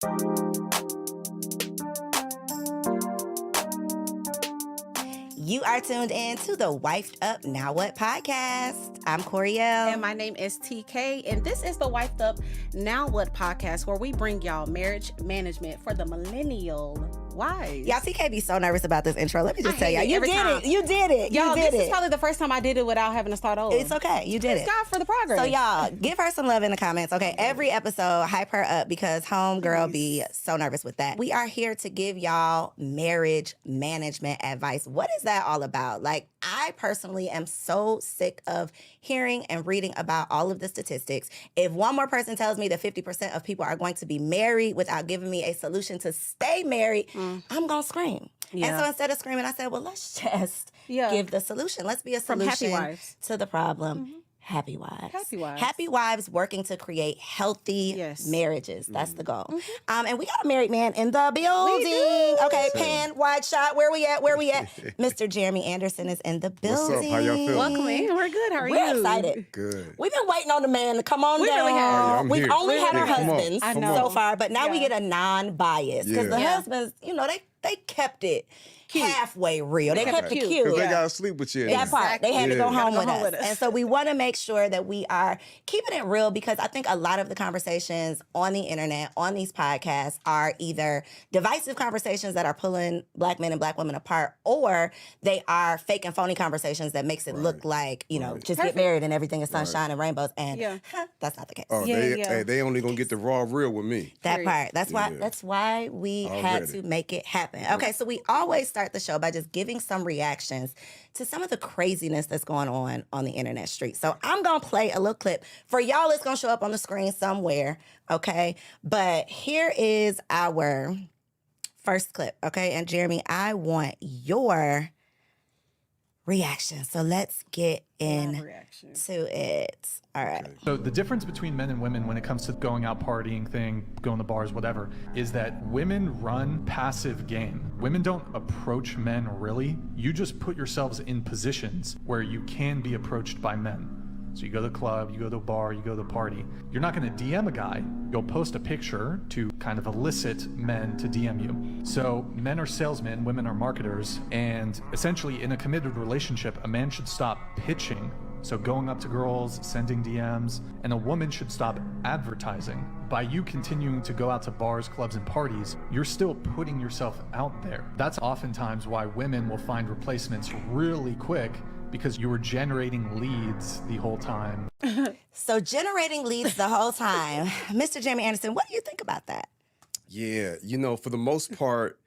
You are tuned in to the Wifed Up Now What podcast. I'm Coriel. And my name is TK. And this is the Wifed Up Now What podcast, where we bring y'all marriage management for the millennial wives. Y'all, TK be so nervous about this intro. Let me just tell y'all. You did it. Y'all, this is probably the first time I did it without having to start over. It's okay. You did it. Thank God for the progress. So y'all, give her some love in the comments. Okay, every episode, hype her up because homegirl be so nervous with that. We are here to give y'all marriage management advice. What is that all about? Like, I personally am so sick of hearing and reading about all of the statistics. If one more person tells me that 50% of people are going to be married without giving me a solution to stay married, I'm going to scream. Yeah. And so instead of screaming, I said, well, let's just give the solution. Let's be a solution to the problem. Happy wives. Happy wives. Happy wives working to create healthy marriages. That's the goal. And we got a married man in the building. Okay, pan, wide shot. Where we at? Mr. Jeremy Anderson is in the building. What's up? How y'all feeling? Welcome in. We're good. How are you? We're excited. Good. We've been waiting on the man to come on down. Really have. We've only had our husbands so far, but now we get a non-bias. Because the husbands, you know, they kept it halfway real. They kept it cute. Because they got to sleep with you. That part. They had to go home with us. And so we want to make sure that we are keeping it real, because I think a lot of the conversations on the internet, on these podcasts, are either divisive conversations that are pulling black men and black women apart, or they are fake and phony conversations that makes it look like, you know, just get married and everything is sunshine and rainbows. And that's not the case. Oh, they only going to get the raw real with me. That part. That's why we had to make it happen. Okay, so we always start the show by just giving some reactions to some of the craziness that's going on the internet street. So I'm going to play a little clip. For y'all, it's going to show up on the screen somewhere, okay? But here is our first clip, okay? And Jeremy, I want your reaction. So let's get into it. All right. Okay. So the difference between men and women when it comes to going out partying thing, going to bars, whatever, is that women run passive game. Women don't approach men really. You just put yourselves in positions where you can be approached by men. So you go to the club, you go to a bar, you go to the party. You're not going to DM a guy. You'll post a picture to kind of elicit men to DM you. So men are salesmen, women are marketers, and essentially in a committed relationship, a man should stop pitching. So going up to girls, sending DMs, and a woman should stop advertising. By you continuing to go out to bars, clubs, and parties, you're still putting yourself out there. That's oftentimes why women will find replacements really quick, because you were generating leads the whole time. So generating leads the whole time. Mr. Jeremy Anderson, what do you think about that? Yeah, you know, for the most part,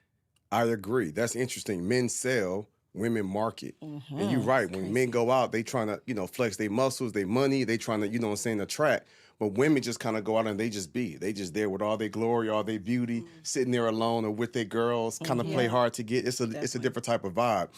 I agree. That's interesting. Men sell, women market. And you're right. When men go out, they trying to, you know, flex their muscles, their money. They trying to, you know what I'm saying, attract. But women just kind of go out and they just be. They just there with all their glory, all their beauty, sitting there alone or with their girls, kind of play hard to get. It's a different type of vibe.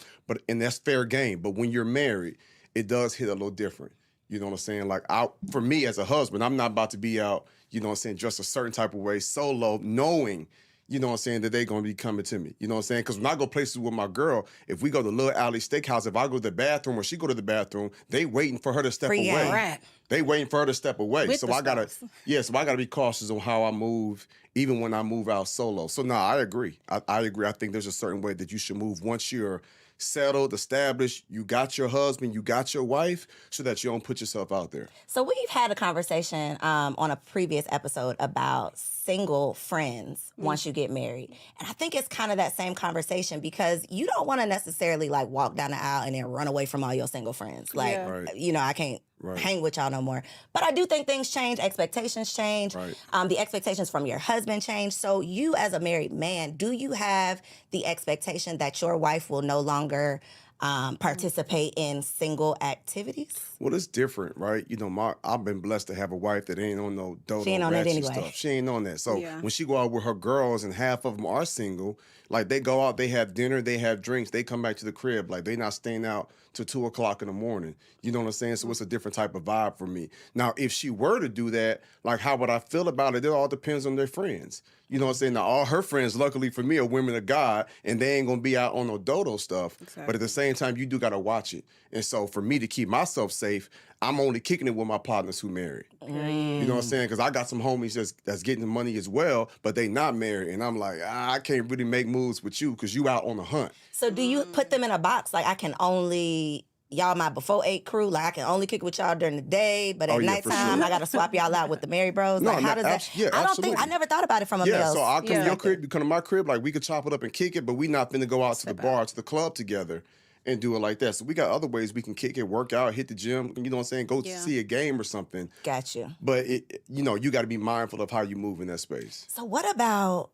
And that's fair game. But when you're married, it does hit a little different. You know what I'm saying? Like, for me as a husband, I'm not about to be out, you know what I'm saying, dressed a certain type of way, solo, knowing, you know what I'm saying, that they're going to be coming to me. You know what I'm saying? Because when I go places with my girl, if we go to Little Alley Steakhouse, if I go to the bathroom or she go to the bathroom, they waiting for her to step away. They waiting for her to step away. So I gotta be cautious on how I move, even when I move out solo. So I agree. I agree. I think there's a certain way that you should move once you're settled, established, you got your husband, you got your wife, so that you don't put yourself out there. So we've had a conversation on a previous episode about single friends once you get married. And I think it's kind of that same conversation, because you don't want to necessarily like walk down the aisle and then run away from all your single friends. Like, you know, I can't hang with y'all no more. But I do think things change, expectations change. The expectations from your husband change. So you as a married man, do you have the expectation that your wife will no longer participate in single activities? Well, it's different, right? You know, I've been blessed to have a wife that ain't on no dodo. She ain't on that anyway. Stuff. She ain't on that. So when she go out with her girls and half of them are single, like they go out, they have dinner, they have drinks, they come back to the crib. Like they not staying out till 2 o'clock in the morning. You know what I'm saying? So it's a different type of vibe for me. Now, if she were to do that, like how would I feel about it? It all depends on their friends. You know what I'm saying? Now, all her friends, luckily for me, are women of God, and they ain't going to be out on no dodo stuff. Exactly. But at the same same time, you do got to watch it. And so for me to keep myself safe, I'm only kicking it with my partners who married. You know what I'm saying? Because I got some homies that's getting the money as well, but they not married. And I'm like, I can't really make moves with you because you out on the hunt. So do you put them in a box? Like, I can only... Y'all my before 8 crew, like I can only kick with y'all during the day, but at nighttime I gotta swap y'all out with the married bros. Like, how does that? I don't think I never thought about it from a male. So I'll come to your crib, you come to my crib, like we could chop it up and kick it, but we not finna go out to the bar, to the club together and do it like that. So we got other ways we can kick it, work out, hit the gym, you know what I'm saying, go see a game or something. Got you. But you got to be mindful of how you move in that space. So what about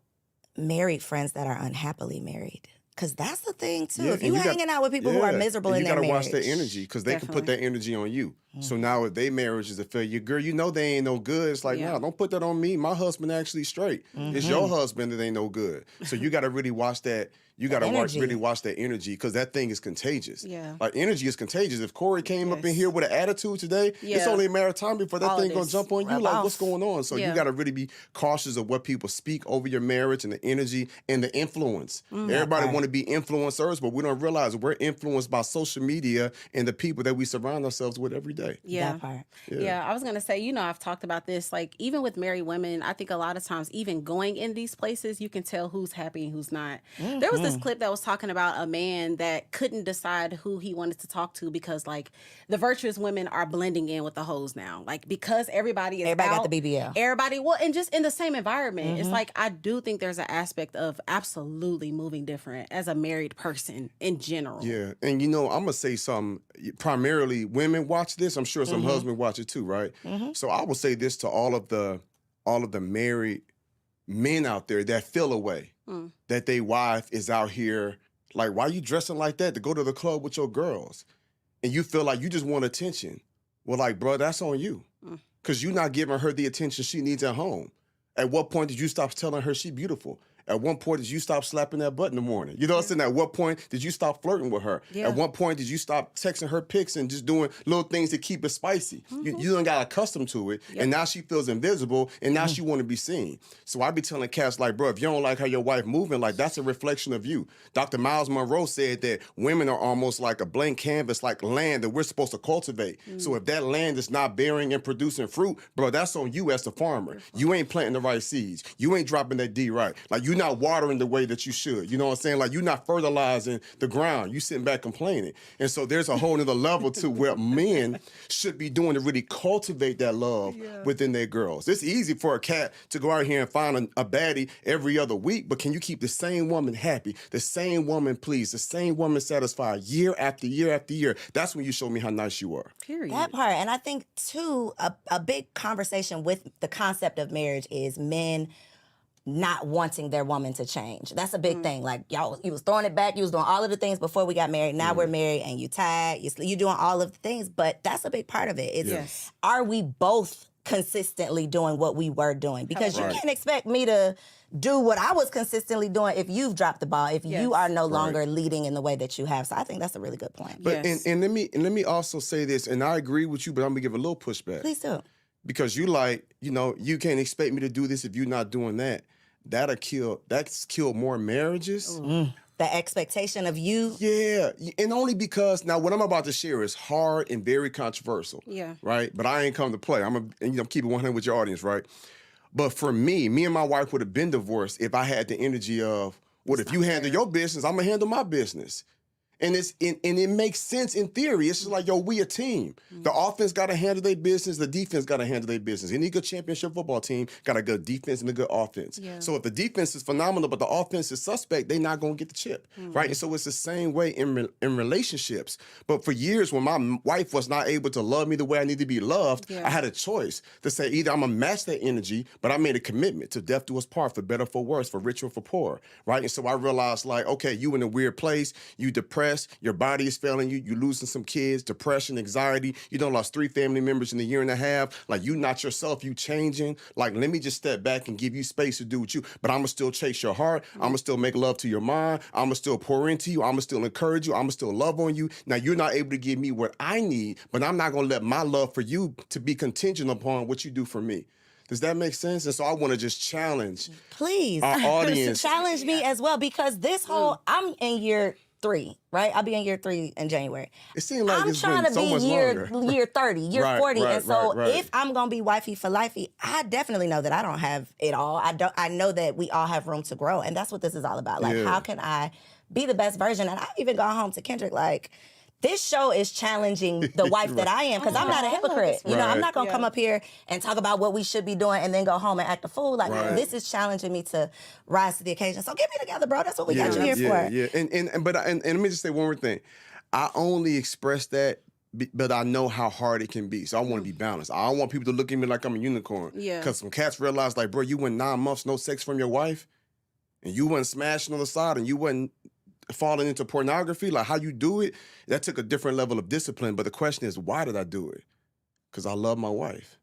married friends that are unhappily married? Because that's the thing, too. Yeah, if you're hanging out with people who are miserable in their marriage. You got to watch their energy because they can put that energy on you. So now if their marriage is a failure, girl, you know they ain't no good. It's like, nah, don't put that on me. My husband actually straight. It's your husband that ain't no good. So you got to really watch that. You got to really watch that energy because that thing is contagious. Yeah. Like, energy is contagious. If Corey came up in here with an attitude today, it's only a matter of time before that thing going to jump on you. Like, what's going on? So you got to really be cautious of what people speak over your marriage and the energy and the influence. Everybody want to be influencers, but we don't realize we're influenced by social media and the people that we surround ourselves with every day. Yeah. Yeah, I was going to say, I've talked about this, like, even with married women, I think a lot of times, even going in these places, you can tell who's happy and who's not. There was this clip that was talking about a man that couldn't decide who he wanted to talk to because, like, the virtuous women are blending in with the hoes now. Like, because everybody got the BBL. And just in the same environment. It's like, I do think there's an aspect of absolutely moving different as a married person in general. Yeah, and I'm going to say something. Primarily, women watch this. I'm sure some husbands watch it too, right? So I will say this to all of the married men out there that feel away that their wife is out here, like, why you dressing like that to go to the club with your girls? And you feel like you just want attention. Well, like, bro, that's on you. Because you're not giving her the attention she needs at home. At what point did you stop telling her she beautiful? At one point, did you stop slapping that butt in the morning? You know what I'm saying? At what point did you stop flirting with her? At what point did you stop texting her pics and just doing little things to keep it spicy? You done got accustomed to it, and now she feels invisible, and now she want to be seen. So I be telling cats, like, bro, if you don't like how your wife moving, like, that's a reflection of you. Dr. Miles Monroe said that women are almost like a blank canvas, like land that we're supposed to cultivate. So if that land is not bearing and producing fruit, bro, that's on you as the farmer. You ain't planting the right seeds. You ain't dropping that D right. Like, you're not watering the way that you should. You know what I'm saying? Like, you're not fertilizing the ground. You sitting back complaining. And so there's a whole nother level to where men should be doing to really cultivate that love within their girls. It's easy for a cat to go out here and find a baddie every other week, but can you keep the same woman happy, the same woman pleased, the same woman satisfied year after year after year? That's when you show me how nice you are. Period. That part. And I think, too, a big conversation with the concept of marriage is men not wanting their woman to change. That's a big thing. Like, y'all, you was throwing it back. You was doing all of the things before we got married. Now we're married and you tired. You're doing all of the things. But that's a big part of it. It's, are we both consistently doing what we were doing? Because you can't expect me to do what I was consistently doing if you've dropped the ball, if you are no longer leading in the way that you have. So I think that's a really good point. But and let me also say this, and I agree with you, but I'm gonna give a little pushback. Please do. Because you like, you can't expect me to do this if you're not doing that. That's killed more marriages. The expectation of you. Yeah, and only because, now what I'm about to share is hard and very controversial. Yeah. Right? But I ain't come to play. I'm keep it 100 with your audience, right? But for me and my wife would have been divorced if I had the energy of, if you handle your business, I'm gonna handle my business. And it makes sense in theory. It's just like, we a team. The offense got to handle their business. The defense got to handle their business. Any good championship football team got a good defense and a good offense. Yeah. So if the defense is phenomenal, but the offense is suspect, they're not going to get the chip, right? And so it's the same way in relationships. But for years, when my wife was not able to love me the way I need to be loved, I had a choice to say either I'm going to match that energy, but I made a commitment to death do us part, for better, for worse, for richer, for poor, right? And so I realized, like, okay, you in a weird place, you depressed, your body is failing you, you losing some kids, depression, anxiety, you done lost 3 family members in a year and a half, like, you not yourself, you changing, like, let me just step back and give you space to do what you, but I'm gonna still chase your heart, I'm gonna still make love to your mind, I'm gonna still pour into you, I'm gonna still encourage you, I'm gonna still love on you. Now, you're not able to give me what I need, but I'm not gonna let my love for you to be contingent upon what you do for me. Does that make sense? And so I want to just challenge our audience. Challenge me as well, because this whole, I'm in year 3, right? I'll be in year 3 in January. It seems like I'm it's trying been to so be much longer. year 30, year Right, 40. right, And so right. if I'm going to be wifey for lifey, I definitely know that I don't have it all. I know that we all have room to grow. And that's what this is all about. Like, Yeah. how can I be the best version? And I've even gone home to Kendrick like, this show is challenging the wife that I am because I'm not a hypocrite. You know, I'm not going to come up here and talk about what we should be doing and then go home and act a fool. Like, this is challenging me to rise to the occasion. So get me together, bro. That's what we got you here for. Yeah. And let me just say one more thing. I only express that, but I know how hard it can be. So I want to be balanced. I don't want people to look at me like I'm a unicorn. Yeah. Because some cats realize, like, bro, you went 9 months no sex from your wife, and you wasn't smashing on the side, and you wasn't falling into pornography. Like, how you do it, that took a different level of discipline. But the question is, why did I do it? Because I love my wife.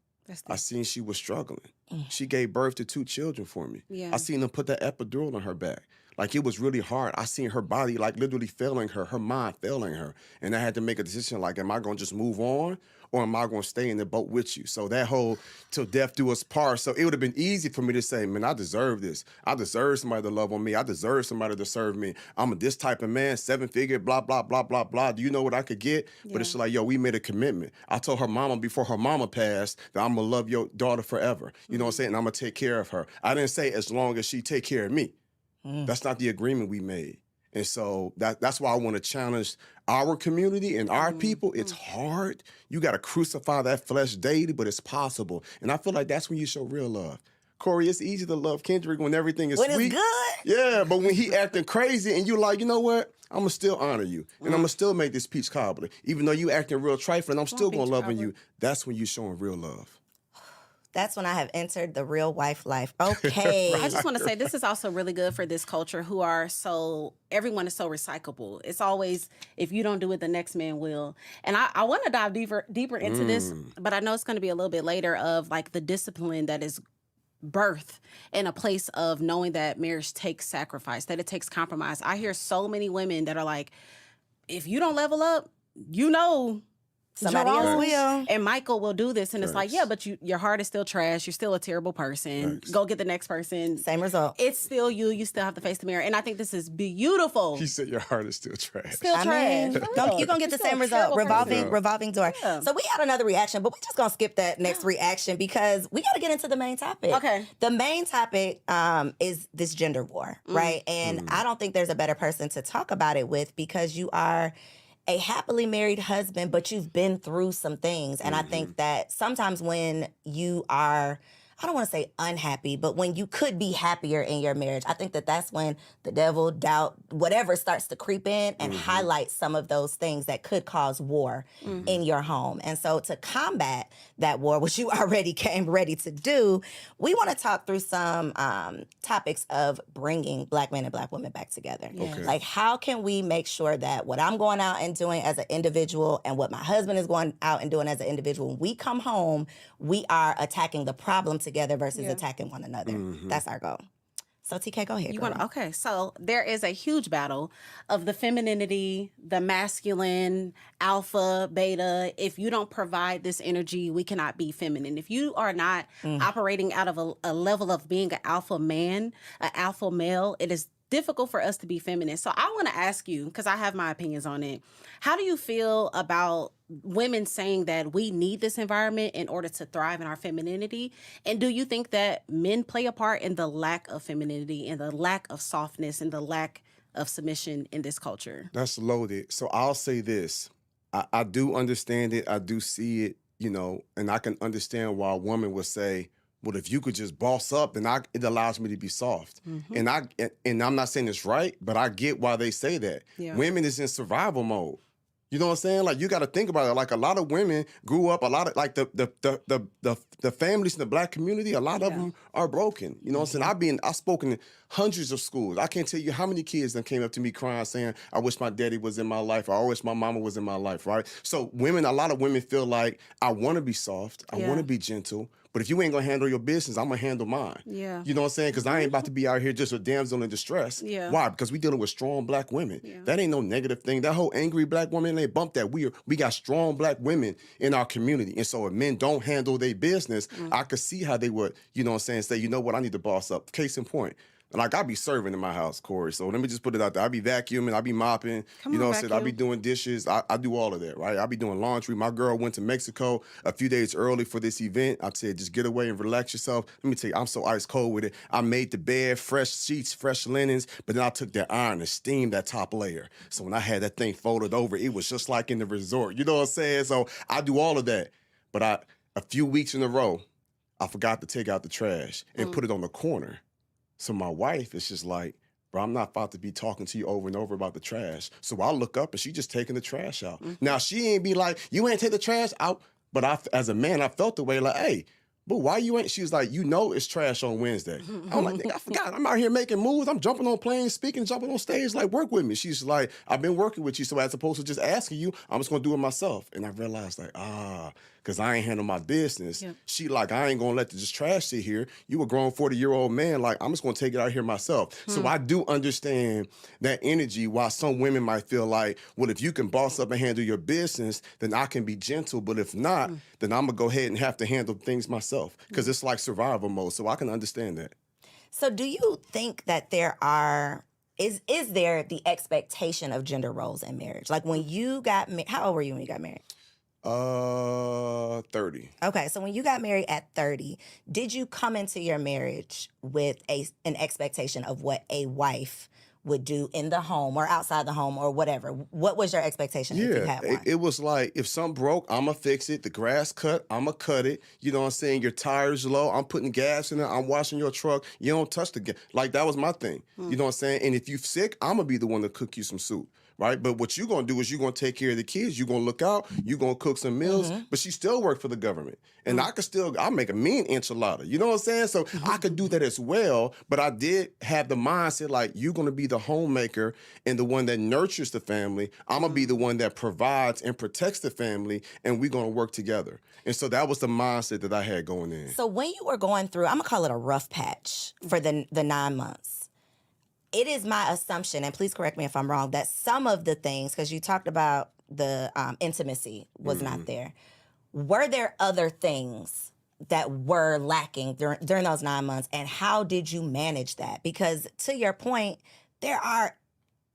I seen she was struggling. She gave birth to 2 children for me. Yeah. I seen them put that epidural on her back. Like, it was really hard. I seen her body, like, literally failing her mind failing her. And I had to make a decision, like, am I going to just move on? Or am I going to stay in the boat with you? So that whole till death do us part. So it would have been easy for me to say, man, I deserve this. I deserve somebody to love on me. I deserve somebody to serve me. I'm this type of man, 7-figure, blah, blah, blah, blah, blah. Do you know what I could get? Yeah. But it's like, yo, we made a commitment. I told her mama before her mama passed that I'm going to love your daughter forever. You know what I'm saying? And I'm going to take care of her. I didn't say as long as she take care of me. That's not the agreement we made. And so that's why I want to challenge our community and our people. It's hard. You got to crucify that flesh daily, but it's possible. And I feel like that's when you show real love. Corey, it's easy to love Kendrick when everything is when sweet. It's good. Yeah, but when he acting crazy and you like, you know what? I'm going to still honor you. And I'm going to still make this peach cobbler. Even though you acting real trifling, I'm still going to love you. That's when you showing real love. That's when I have entered the real wife life. Okay. I just want to say this is also really good for this culture who are everyone is so recyclable. It's always, if you don't do it, the next man will. And I want to dive deeper into this, but I know it's going to be a little bit later of like the discipline that is birth in a place of knowing that marriage takes sacrifice, that it takes compromise. I hear so many women that are like, if you don't level up, you know, somebody else will. And Michael will do this. And it's like, yeah, but your heart is still trash. You're still a terrible person. Go get the next person. Same result. It's still you. You still have to face the mirror. And I think this is beautiful. He said your heart is still trash. Still trash. You're going to get the same result. Revolving door. Yeah. So we had another reaction, but we're just going to skip that next reaction because we got to get into the main topic. Okay. The main topic is this gender war, right? And I don't think there's a better person to talk about it with because you are a happily married husband, but you've been through some things. And I think that sometimes when you are, I don't want to say unhappy, but when you could be happier in your marriage, I think that that's when the devil, doubt, whatever starts to creep in and highlight some of those things that could cause war in your home. And so to combat that war, which you already came ready to do, we want to talk through some topics of bringing Black men and Black women back together. Okay. Like, how can we make sure that what I'm going out and doing as an individual and what my husband is going out and doing as an individual, when we come home, we are attacking the problem together versus attacking one another. That's our goal. So TK, go ahead. Okay, so there is a huge battle of the femininity, the masculine, alpha, beta. If you don't provide this energy, we cannot be feminine. If you are not operating out of a level of being an alpha man, an alpha male, it is difficult for us to be feminine. So I want to ask you, because I have my opinions on it, how do you feel about women saying that we need this environment in order to thrive in our femininity? And do you think that men play a part in the lack of femininity and the lack of softness and the lack of submission in this culture? That's loaded. So I'll say this. I do understand it. I do see it, you know, and I can understand why a woman would say, well, if you could just boss up, then it allows me to be soft. And I'm not saying it's right, but I get why they say that. Yeah. Women is in survival mode. You know what I'm saying? Like, you got to think about it. Like, a lot of women grew up, a lot of, like, the families in the Black community, a lot of them are broken. You know what I'm saying? I've spoken in hundreds of schools. I can't tell you how many kids that came up to me crying saying, I wish my daddy was in my life, or I wish my mama was in my life, right? So a lot of women feel like, I want to be soft, I want to be gentle, but if you ain't gonna handle your business, I'm gonna handle mine. Yeah. You know what I'm saying? Because I ain't about to be out here just a damsel in distress. Yeah. Why? Because we dealing with strong Black women. Yeah. That ain't no negative thing. That whole angry Black woman, they bump that. We got strong Black women in our community. And so if men don't handle their business, I could see how they would, you know what I'm saying, say, you know what, I need to boss up. Case in point, Like, I be serving in my house, Corey. So let me just put it out there. I be vacuuming, I be mopping, you know what I'm saying? I be doing dishes. I do all of that, right? I be doing laundry. My girl went to Mexico a few days early for this event. I said, just get away and relax yourself. Let me tell you, I'm so ice cold with it. I made the bed, fresh sheets, fresh linens, but then I took that iron and steamed that top layer. So when I had that thing folded over, it was just like in the resort. You know what I'm saying? So I do all of that. But a few weeks in a row, I forgot to take out the trash and put it on the corner. So my wife is just like, bro, I'm not about to be talking to you over and over about the trash. So I look up and she just taking the trash out. Now, she ain't be like, you ain't take the trash out. But as a man, I felt the way like, hey, but why you ain't? She's like, you know it's trash on Wednesday. I'm like, nigga, I forgot. I'm out here making moves. I'm jumping on planes, speaking, jumping on stage. Like, work with me. She's like, I've been working with you. So as opposed to just asking you, I'm just going to do it myself. And I realized like, because I ain't handle my business. Yeah. She like, I ain't going to let this trash sit here. You a grown 40-year-old man. Like, I'm just going to take it out here myself. So I do understand that energy, while some women might feel like, well, if you can boss up and handle your business, then I can be gentle. But if not, then I'm going to go ahead and have to handle things myself. Because it's like survival mode, so I can understand that. So do you think that is there the expectation of gender roles in marriage? Like when you got married, how old were you when you got married? 30. Okay, so when you got married at 30, did you come into your marriage with an expectation of what a wife would do in the home or outside the home or whatever? What was your expectation if you had one? It was like, if something broke, I'm going to fix it. The grass cut, I'm going to cut it. You know what I'm saying? Your tires low, I'm putting gas in it. I'm washing your truck. You don't touch the gas. Like, that was my thing. You know what I'm saying? And if you're sick, I'm going to be the one to cook you some soup. Right? But what you're going to do is you're going to take care of the kids. You're going to look out. You're going to cook some meals. But she still worked for the government. And I'll make a mean enchilada. You know what I'm saying? So I could do that as well. But I did have the mindset like, you're going to be the homemaker and the one that nurtures the family. I'm going to be the one that provides and protects the family. And we're going to work together. And so that was the mindset that I had going in. So when you were going through, I'm going to call it a rough patch for the 9 months. It is my assumption, and please correct me if I'm wrong, that some of the things, because you talked about the intimacy was not there. Were there other things that were lacking during those 9 months, and how did you manage that? Because to your point, there are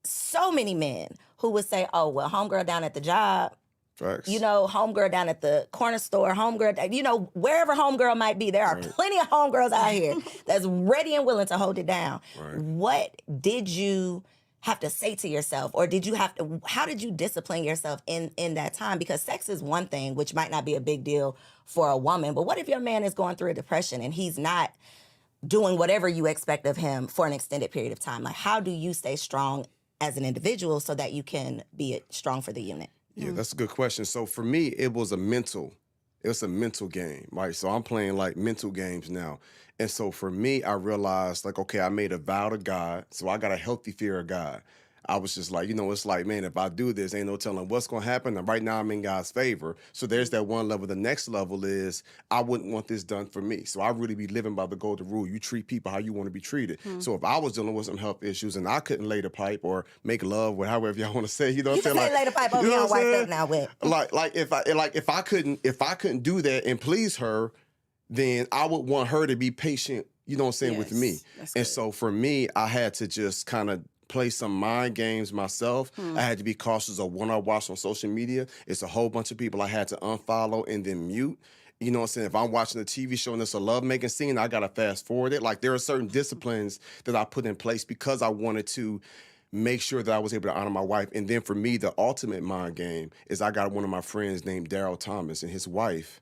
so many men who would say, oh, well, homegirl down at the job, Facts. you know, homegirl down at the corner store, homegirl, you know, wherever homegirl might be, there are plenty of homegirls out here that's ready and willing to hold it down. Right. What did you have to say to yourself, or how did you discipline yourself in that time? Because sex is one thing, which might not be a big deal for a woman, but what if your man is going through a depression and he's not doing whatever you expect of him for an extended period of time? Like, how do you stay strong as an individual so that you can be strong for the unit? Yeah, that's a good question. So for me, it was a mental game, right? So I'm playing like mental games now. And so for me, I realized like, okay, I made a vow to God. So I got a healthy fear of God. I was just like, you know, it's like, man, if I do this, ain't no telling what's going to happen. And right now I'm in God's favor. So there's that one level. The next level is I wouldn't want this done for me. So I really be living by the golden rule. You treat people how you want to be treated. So if I was dealing with some health issues and I couldn't lay the pipe or make love or however y'all want to say, you know what I'm saying? You can lay the pipe over here and wipe up now with. If I couldn't do that and please her, then I would want her to be patient, you know what I'm saying, with me. And so for me, I had to just kind of play some mind games myself. I had to be cautious of what I watch on social media. It's a whole bunch of people I had to unfollow and then mute. You know what I'm saying? If I'm watching a TV show and it's a lovemaking scene, I got to fast forward it. Like, there are certain disciplines that I put in place because I wanted to make sure that I was able to honor my wife. And then for me, the ultimate mind game is I got one of my friends named Daryl Thomas and his wife.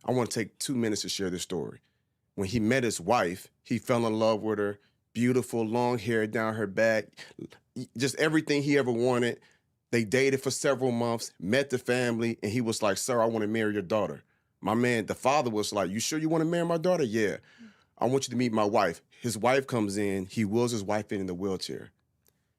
I want to take 2 minutes to share this story. When he met his wife, he fell in love with her. Beautiful, long hair down her back, just everything he ever wanted. They dated for several months, met the family, and he was like, sir, I want to marry your daughter. My man, the father was like, you sure you want to marry my daughter? Yeah. I want you to meet my wife. His wife comes in. He wheels his wife in the wheelchair.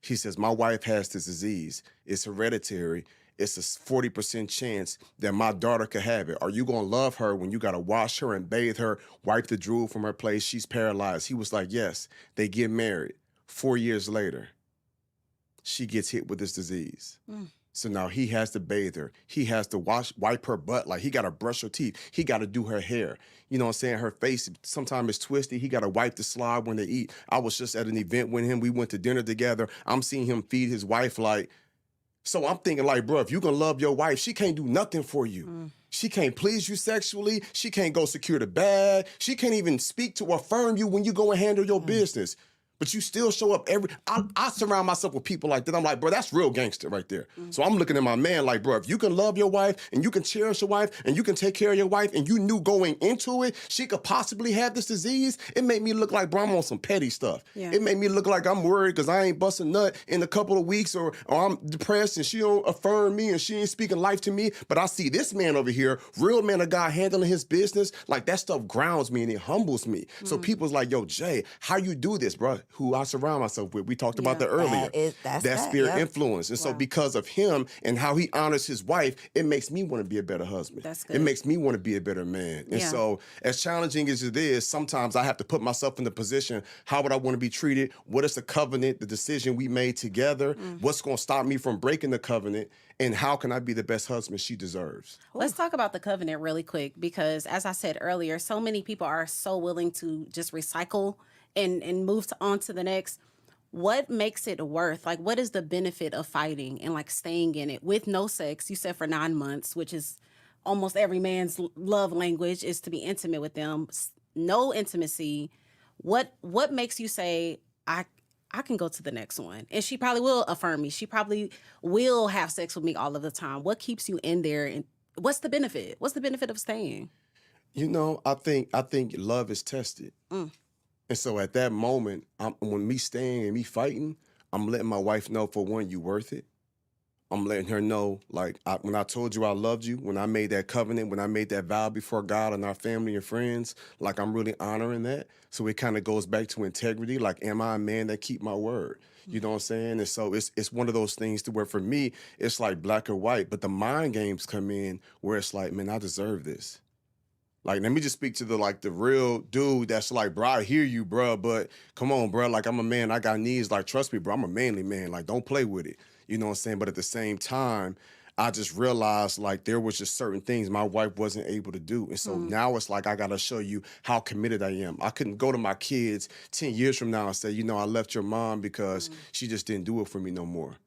He says, my wife has this disease. It's hereditary. It's a 40% chance that my daughter could have it. Are you going to love her when you got to wash her and bathe her, wipe the drool from her place? She's paralyzed. He was like, yes. They get married. 4 years later, she gets hit with this disease. So now he has to bathe her. He has to wipe her butt. Like, he got to brush her teeth. He got to do her hair. You know what I'm saying? Her face sometimes is twisted. He got to wipe the slide when they eat. I was just at an event with him. We went to dinner together. I'm seeing him feed his wife. Like, so I'm thinking, like, bro, if you gonna love your wife, she can't do nothing for you. She can't please you sexually. She can't go secure the bag. She can't even speak to affirm you when you go and handle your business. But you still show up I surround myself with people like that. I'm like, bro, that's real gangster right there. So I'm looking at my man like, bro, if you can love your wife and you can cherish your wife and you can take care of your wife and you knew going into it, she could possibly have this disease, it made me look like, bro, I'm on some petty stuff. Yeah. It made me look like I'm worried because I ain't busting nut in a couple of weeks or I'm depressed and she don't affirm me and she ain't speaking life to me. But I see this man over here, real man of God, handling his business. Like, that stuff grounds me and it humbles me. So people's like, yo, Jay, how you do this, bro? Who I surround myself with. We talked about that earlier. That spirit influence. And so because of him and how he honors his wife, it makes me want to be a better husband. That's good. It makes me want to be a better man. And so as challenging as it is, sometimes I have to put myself in the position, how would I want to be treated? What is the covenant, the decision we made together? What's going to stop me from breaking the covenant? And how can I be the best husband she deserves? Let's talk about the covenant really quick, because as I said earlier, so many people are so willing to just recycle and move on to the next. What makes it worth? Like, what is the benefit of fighting and like staying in it with no sex? You said for 9 months, which is almost every man's love language, is to be intimate with them. No intimacy. What makes you say, I can go to the next one? And she probably will affirm me. She probably will have sex with me all of the time. What keeps you in there? And what's the benefit? What's the benefit of staying? You know, I think love is tested. And so at that moment, when me staying and me fighting, I'm letting my wife know, for one, you worth it. I'm letting her know, like, when I told you I loved you, when I made that covenant, when I made that vow before God and our family and friends, like, I'm really honoring that. So it kind of goes back to integrity. Like, am I a man that keep my word? You know what I'm saying? And so it's one of those things to where, for me, it's like black or white. But the mind games come in where it's like, man, I deserve this. Like, let me just speak to the real dude that's like, bro, I hear you, bro, but come on, bro. Like, I'm a man. I got needs. Like, trust me, bro. I'm a manly man. Like, don't play with it. You know what I'm saying? But at the same time, I just realized, like, there was just certain things my wife wasn't able to do. And so now it's like, I got to show you how committed I am. I couldn't go to my kids 10 years from now and say, you know, I left your mom because she just didn't do it for me no more.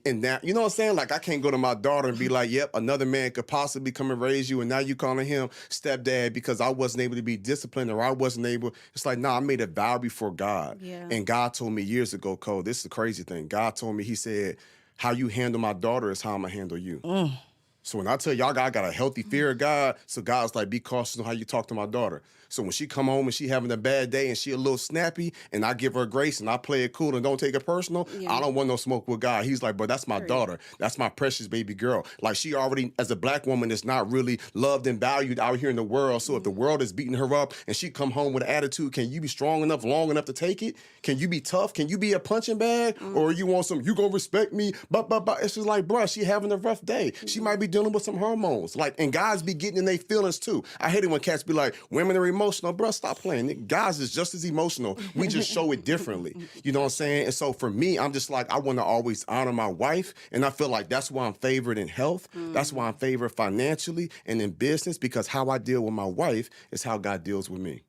And that, you know what I'm saying? Like, I can't go to my daughter and be like, yep, another man could possibly come and raise you, and now you calling him stepdad because I wasn't able to be disciplined, or I wasn't able. It's like, nah, I made a vow before God. Yeah. And God told me years ago, Cole, this is the crazy thing. God told me, he said, how you handle my daughter is how I'm going to handle you. So when I tell y'all, I got a healthy fear of God, so God's like, be cautious on how you talk to my daughter. So when she come home and she having a bad day and she a little snappy and I give her grace and I play it cool and don't take it personal, I don't want no smoke with God. He's like, but that's my daughter. That's my precious baby girl. Like, she already, as a black woman, is not really loved and valued out here in the world. So if the world is beating her up and she come home with an attitude, can you be strong enough, long enough to take it? Can you be tough? Can you be a punching bag? Or you want some, you gonna respect me? But it's just like, bruh, she having a rough day. She might be dealing with some hormones. Like, and guys be getting in their feelings too. I hate it when cats be like, women are emotional. Bruh, stop playing. Guys is just as emotional. We just show it differently. You know what I'm saying? And so for me, I'm just like, I want to always honor my wife. And I feel like that's why I'm favored in health. That's why I'm favored financially and in business, because how I deal with my wife is how God deals with me.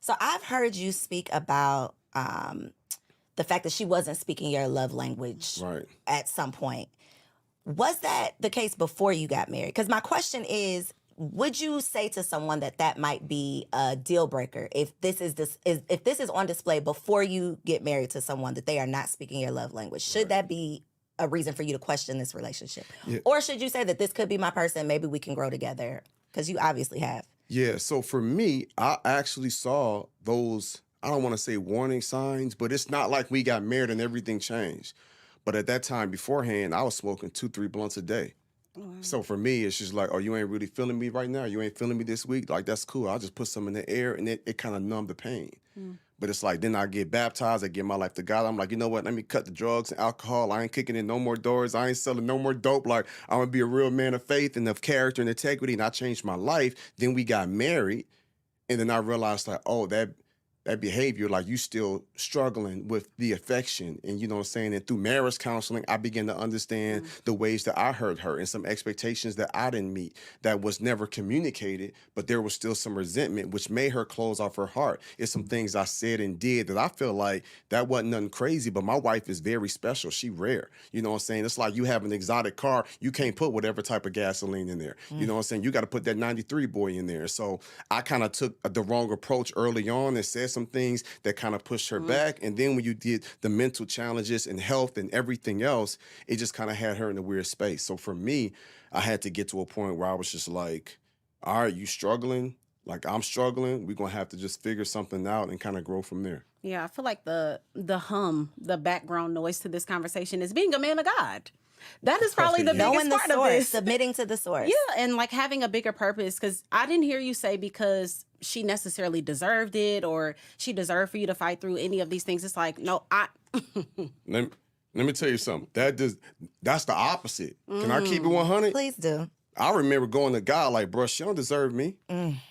So I've heard you speak about the fact that she wasn't speaking your love language at some point. Was that the case before you got married? Because my question is, would you say to someone that might be a deal breaker if this is on display before you get married to someone, that they are not speaking your love language? Should that be a reason for you to question this relationship? Or should you say that this could be my person, maybe we can grow together? Because you obviously have. Yeah, so for me, I actually saw those, I don't want to say warning signs, but it's not like we got married and everything changed. But at that time beforehand, I was smoking 2-3 blunts a day. So for me, it's just like, oh, you ain't really feeling me right now? You ain't feeling me this week? Like, that's cool. I'll just put some in the air, and it kind of numbed the pain. But it's like, then I get baptized, I give my life to God. I'm like, you know what? Let me cut the drugs and alcohol. I ain't kicking in no more doors. I ain't selling no more dope. Like, I'm going to be a real man of faith and of character and integrity, and I changed my life. Then we got married, and then I realized, like, oh, that that behavior, like you still struggling with the affection. And you know what I'm saying? And through marriage counseling, I began to understand the ways that I hurt her and some expectations that I didn't meet that was never communicated, but there was still some resentment, which made her close off her heart. It's some things I said and did that I feel like that wasn't nothing crazy, but my wife is very special. She rare. You know what I'm saying? It's like you have an exotic car. You can't put whatever type of gasoline in there. You know what I'm saying? You got to put that 93 boy in there. So I kind of took the wrong approach early on and said some things that kind of pushed her back. And then when you did the mental challenges and health and everything else, it just kind of had her in a weird space. So for me, I had to get to a point where I was just like, all right, you struggling? Like I'm struggling. We're going to have to just figure something out and kind of grow from there. Yeah, I feel like the background noise to this conversation is being a man of God. That is probably the biggest part of this. Submitting to the source. Yeah, and like having a bigger purpose, because I didn't hear you say because she necessarily deserved it or she deserved for you to fight through any of these things. It's like, no, Let me tell you something. That's the opposite. Can I keep it 100? Please do. I remember going to God like, bro, she don't deserve me.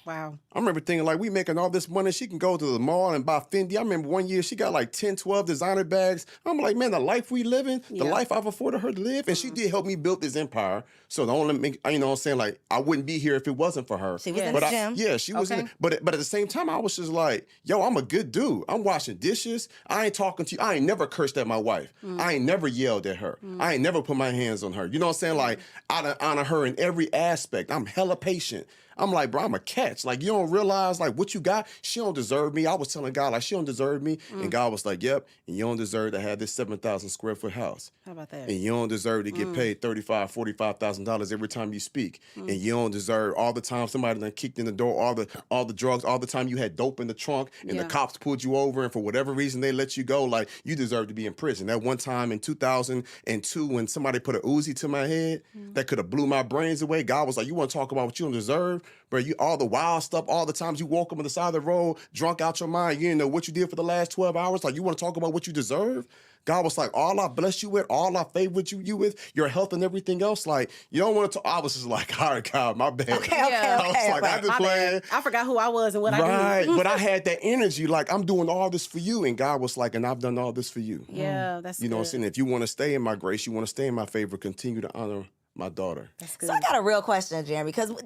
Wow. I remember thinking like, we making all this money. She can go to the mall and buy Fendi. I remember one year she got like 10, 12 designer bags. I'm like, man, the life we living, the life I've afforded her to live. And she did help me build this empire. So the only, you know what I'm saying? Like, I wouldn't be here if it wasn't for her. She was in the gym. Yeah, she was in but at the same time, I was just like, yo, I'm a good dude. I'm washing dishes. I ain't talking to you. I ain't never cursed at my wife. I ain't never yelled at her. I ain't never put my hands on her. You know what I'm saying? Like, I honor her in every aspect. I'm hella patient. I'm like, bro, I'm a catch. Like, you don't realize, like, what you got? She don't deserve me. I was telling God, like, she don't deserve me. And God was like, yep, and you don't deserve to have this 7,000 square foot house. How about that? And you don't deserve to get paid $35,000, $45,000 every time you speak. And you don't deserve all the time somebody done kicked in the door, all the drugs, all the time you had dope in the trunk, and the cops pulled you over, and for whatever reason they let you go, like, you deserve to be in prison. That one time in 2002 when somebody put a Uzi to my head that could have blew my brains away, God was like, you want to talk about what you don't deserve? Bro, you all the wild stuff, all the times you walk up on the side of the road, drunk out your mind, you didn't know what you did for the last 12 hours. Like, you want to talk about what you deserve? God was like, all I bless you with, all I favor you with, your health and everything else. Like, you don't want to talk. I was just like, all right, God, my bad. Okay. I was like, I just playing. I forgot who I was and what I do. Right, but I had that energy, like, I'm doing all this for you. And God was like, and I've done all this for you. Yeah, that's You know what I'm saying? If you want to stay in my grace, you want to stay in my favor, continue to honor my daughter. That's good. So I got a real question, Jeremy, because all of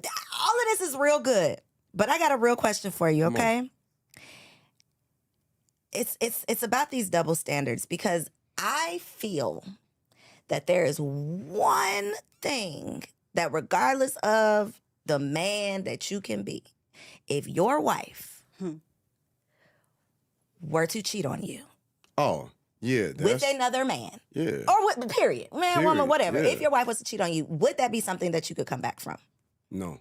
this is real good. But I got a real question for you, okay? It's about these double standards, because I feel that there is one thing that regardless of the man that you can be, if your wife were to cheat on you. Oh, yeah. With another man. Yeah. Or with, period. Man, woman, whatever. Yeah. If your wife was to cheat on you, would that be something that you could come back from? No.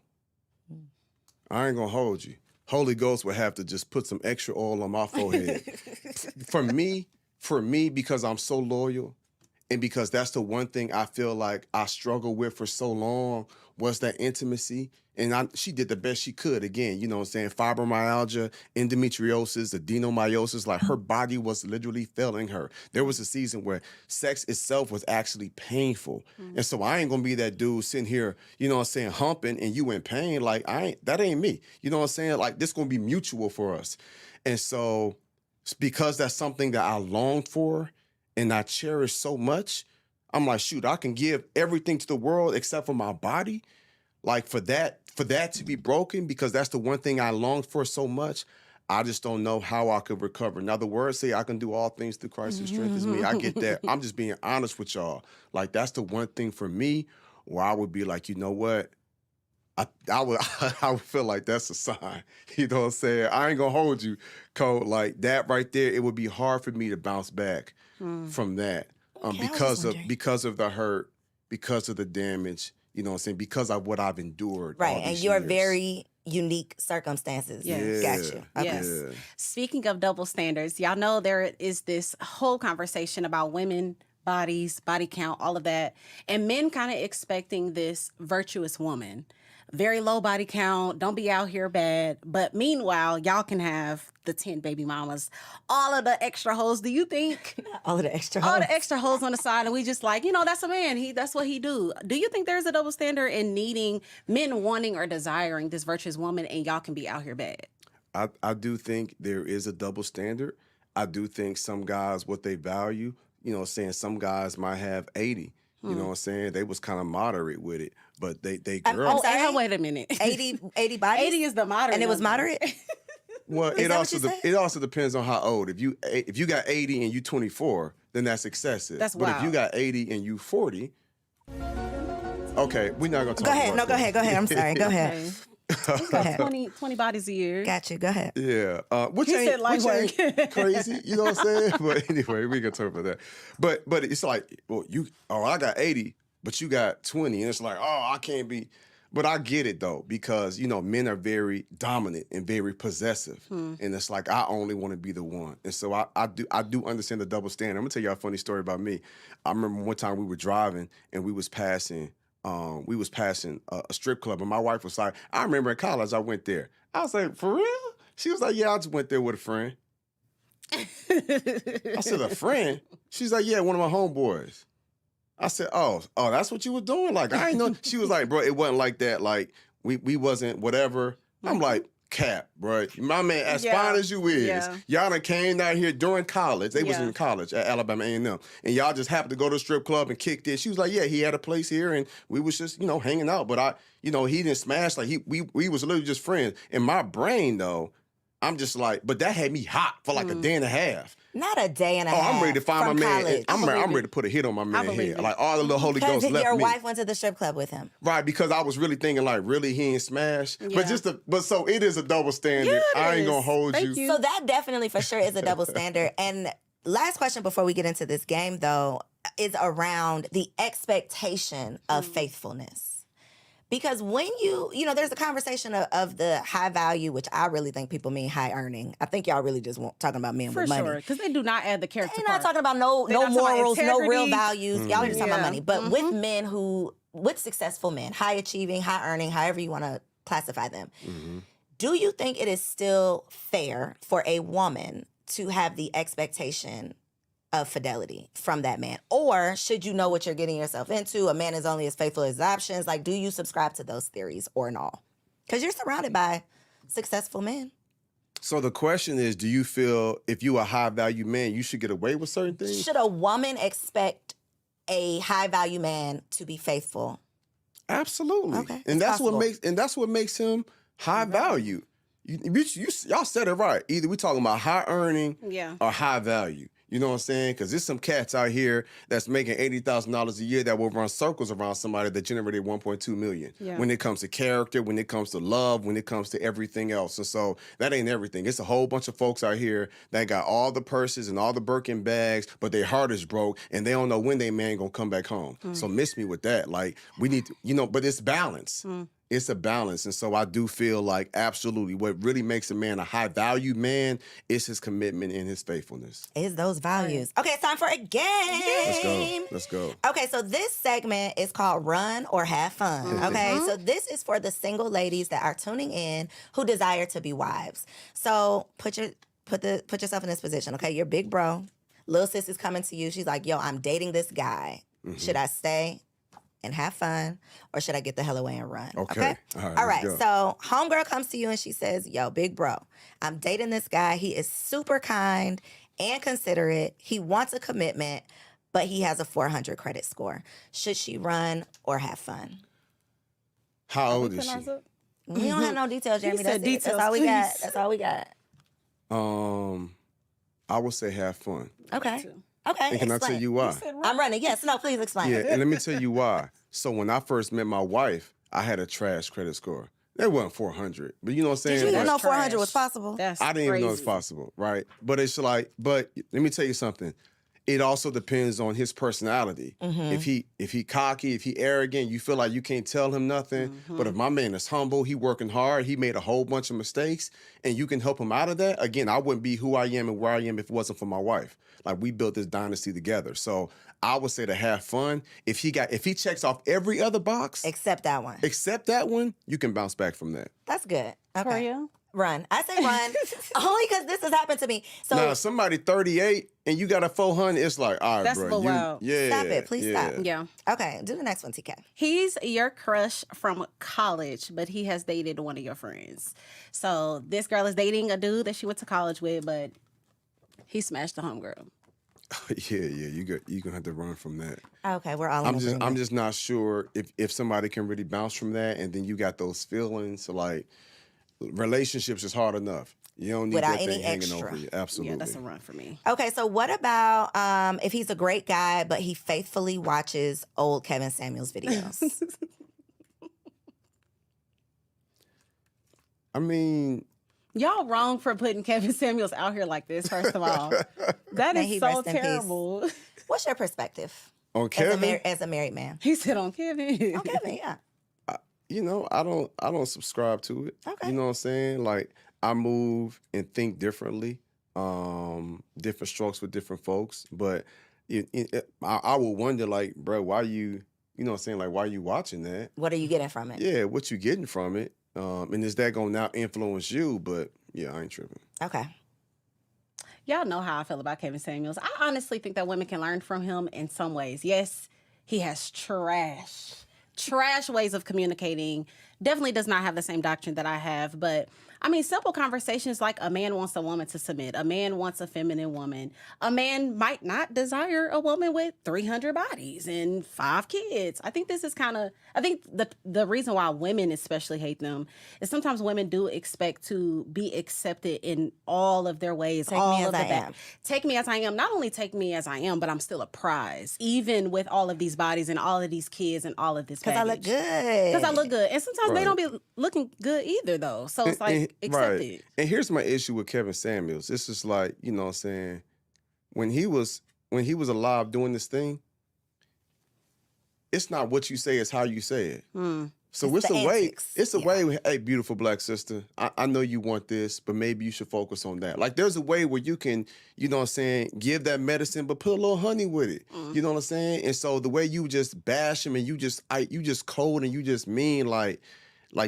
I ain't gonna hold you. Holy Ghost would have to just put some extra oil on my forehead. For me, because I'm so loyal, and because that's the one thing I feel like I struggled with for so long, was that intimacy. And she did the best she could. Again, you know what I'm saying? Fibromyalgia, endometriosis, adenomyosis, like her body was literally failing her. There was a season where sex itself was actually painful. And so I ain't gonna be that dude sitting here, you know what I'm saying, humping and you in pain. Like, that ain't me. You know what I'm saying? Like, this gonna be mutual for us. And so because that's something that I longed for and I cherish so much, I'm like, shoot, I can give everything to the world except for my body. Like, for that to be broken, because that's the one thing I longed for so much, I just don't know how I could recover. Now, the words say I can do all things through Christ who strengthens me. I get that. I'm just being honest with y'all. Like, that's the one thing for me where I would be like, you know what? I would feel like that's a sign. You know what I'm saying? I ain't gonna hold you, Cole. Like, that right there, it would be hard for me to bounce back from that. Because of the hurt, because of the damage, you know what I'm saying? Because of what I've endured. Right, and your years. very unique circumstances. Yes. Got you. Okay. Yes. Yeah. Speaking of double standards, y'all know there is this whole conversation about women, bodies, body count, all of that, and men kind of expecting this virtuous woman. Very low body count, don't be out here bad. But meanwhile, y'all can have the 10 baby mamas, all of the extra hoes. Do you think All of the extra all hoes. the extra hoes on the side, and we just like, that's a man. That's what he do. Do you think there's a double standard in needing men wanting or desiring this virtuous woman, and y'all can be out here bad? I do think there is a double standard. I do think some guys, what they value, saying some guys might have 80. You know what I'm saying? They was kind of moderate with it, but they girls. Wait a minute. 80 bodies? 80 is the moderate. And it was moderate? Well, Is that what you said? it also depends on how old. If you got 80 and you 24, then that's excessive. That's But wild. if you got 80 and you 40, okay, we're not gonna talk Go ahead. about No, go that. ahead. Go ahead. I'm sorry. Go ahead. Go ahead. 20 bodies a year. Got you. Go ahead. Yeah, which He ain't, said light which work. ain't crazy, you know what I'm saying? But anyway, we can talk about that. But it's like, well, I got 80, but you got 20, and it's like, I can't be. But I get it though, because men are very dominant and very possessive, and it's like I only want to be the one, and so I do understand the double standard. I'm gonna tell you a funny story about me. I remember one time we were driving and we was passing a strip club, and my wife was like, I remember in college I went there. I was like, for real? She was like, yeah, I just went there with a friend. I said, a friend? She's like, yeah, one of my homeboys. I said, oh, that's what you were doing? Like, I ain't know. She was like, bro, it wasn't like that. Like, we wasn't whatever. I'm like, cap, bro. My man, as fine as you is, y'all done came down here during college. They was in college at Alabama A&M. And y'all just happened to go to the strip club and kicked it. She was like, yeah, he had a place here and we was just, hanging out. But he didn't smash. Like, we was literally just friends. In my brain, though, I'm just like, but that had me hot for like a day and a half. Not a day and a half. I'm ready to find my man. College. I'm ready to put a hit on my man head. Like all the little Holy Ghost Because left your me. wife went to the strip club with him. Right, because I was really thinking like, really, he ain't smash. But so it is a double standard. I ain't gonna hold you. So that definitely for sure is a double standard. And last question before we get into this game though, is around the expectation of faithfulness. Because when there's a conversation of the high value, which I really think people mean high earning. I think y'all really just talking about men with money. For sure, because they do not add the character They're not part. talking about no They're not talking about morals, no real integrity. values. Y'all are just talking about money. But with Mm-hmm. men with successful men, high achieving, high earning, however you want to classify them, do you think it is still fair for a woman to have the expectation of fidelity from that man? Or should you know what you're getting yourself into? A man is only as faithful as his options. Like, do you subscribe to those theories or not? Because you're surrounded by successful men. So the question is, do you feel if you a high value man, you should get away with certain things? Should a woman expect a high value man to be faithful? Absolutely. Okay, And it's that's what makes him high value. Y'all said it right. Either we talking about high earning or high value. You know what I'm saying? Because there's some cats out here that's making $80,000 a year that will run circles around somebody that generated $1.2 million. Yeah. When it comes to character, when it comes to love, when it comes to everything else. And so that ain't everything. It's a whole bunch of folks out here that got all the purses and all the Birkin bags, but their heart is broke and they don't know when they man gonna come back home. So miss me with that. Like we need to, but it's balance. It's a balance. And so I do feel like absolutely what really makes a man a high value man is his commitment and his faithfulness. Is those values. Okay, it's time for a game. Let's go. Okay, so this segment is called Run or Have Fun. Okay, so this is for the single ladies that are tuning in who desire to be wives. So put yourself in this position. Okay, you're big bro. Little sis is coming to you. She's like, yo, I'm dating this guy. Should I stay and have fun, or should I get the hell away and run? Okay. All right. let's go. So homegirl comes to you and she says, yo, big bro, I'm dating this guy. He is super kind and considerate. He wants a commitment, but he has a 400 credit score. Should she run or have fun? How old is she? We don't have no details, Jeremy. said That's it. details, That's all we got. please. That's all we got. I would say have fun. Okay. Okay. And can I tell explain. you why? I'm running. Yes. No, please explain. Yeah, and let me tell you why. So when I first met my wife, I had a trash credit score. That wasn't 400, but you know what I'm saying? Did you even Like, know 400 was possible? That's I didn't even know it's crazy. possible, right? But it's like, but let me tell you something. It also depends on his personality. If he cocky, if he arrogant, you feel like you can't tell him nothing. But if my man is humble, he working hard, he made a whole bunch of mistakes, and you can help him out of that. Again, I wouldn't be who I am and where I am if it wasn't for my wife. Like we built this dynasty together. So I would say to have fun. If he checks off every other box Except that one. except that one, you can bounce back from that. That's good. Okay. For you? Run. I say run only because this has happened to me. So now, somebody 38 and you got a 400, it's like, all right, That's bro. a little wild. Yeah. stop it. Please stop. Yeah. Okay, do the next one, TK. He's your crush from college, but he has dated one of your friends. So this girl is dating a dude that she went to college with, but he smashed the homegirl. Yeah, you're gonna have to run from that. Okay, we're all in I'm agreement. just not sure if somebody can really bounce from that, and then you got those feelings. Like relationships is hard enough. You don't need Without that any thing hanging extra. over you. Absolutely. Yeah, that's a run for me. Okay, so what about if he's a great guy, but he faithfully watches old Kevin Samuels videos? I mean, Y'all wrong for putting Kevin Samuels out here like this, first of all. That May is he so rest in peace. terrible. What's your perspective on Kevin, as a married man? He said on Kevin. On Kevin, yeah. you know, I don't subscribe to it. Okay. You know what I'm saying? Like I move and think differently. Different strokes with different folks, but I will wonder, like, bro, why you know what I'm saying? Like, why you watching that? What are you getting from it? Yeah, what you getting from it? And is that gonna now influence you? But yeah, I ain't tripping. Okay. Y'all know how I feel about Kevin Samuels. I honestly think that women can learn from him in some ways. Yes, he has trash ways of communicating. Definitely does not have the same doctrine that I have, but I mean, simple conversations like a man wants a woman to submit. A man wants a feminine woman. A man might not desire a woman with 300 bodies and 5 kids. I think this is I think the reason why women especially hate them is sometimes women do expect to be accepted in all of their ways. Take me as I am. Take me as I am. Not only take me as I am, but I'm still a prize. Even with all of these bodies and all of these kids and all of this Because I look good. Because I look good. And sometimes they Right. don't be looking good either, though. So it's like, accept right. it. And here's my issue with Kevin Samuels. This is like, you know what I'm saying, when he was alive doing this thing, it's not what you say, it's how you say it. So It's it's the a way, antics. it's a Yeah. way, hey, beautiful black sister, I know you want this, but maybe you should focus on that. Like there's a way where you can, you know what I'm saying, give that medicine, but put a little honey with it. You know what I'm saying? And so the way you just bash him and you just cold and you just mean, like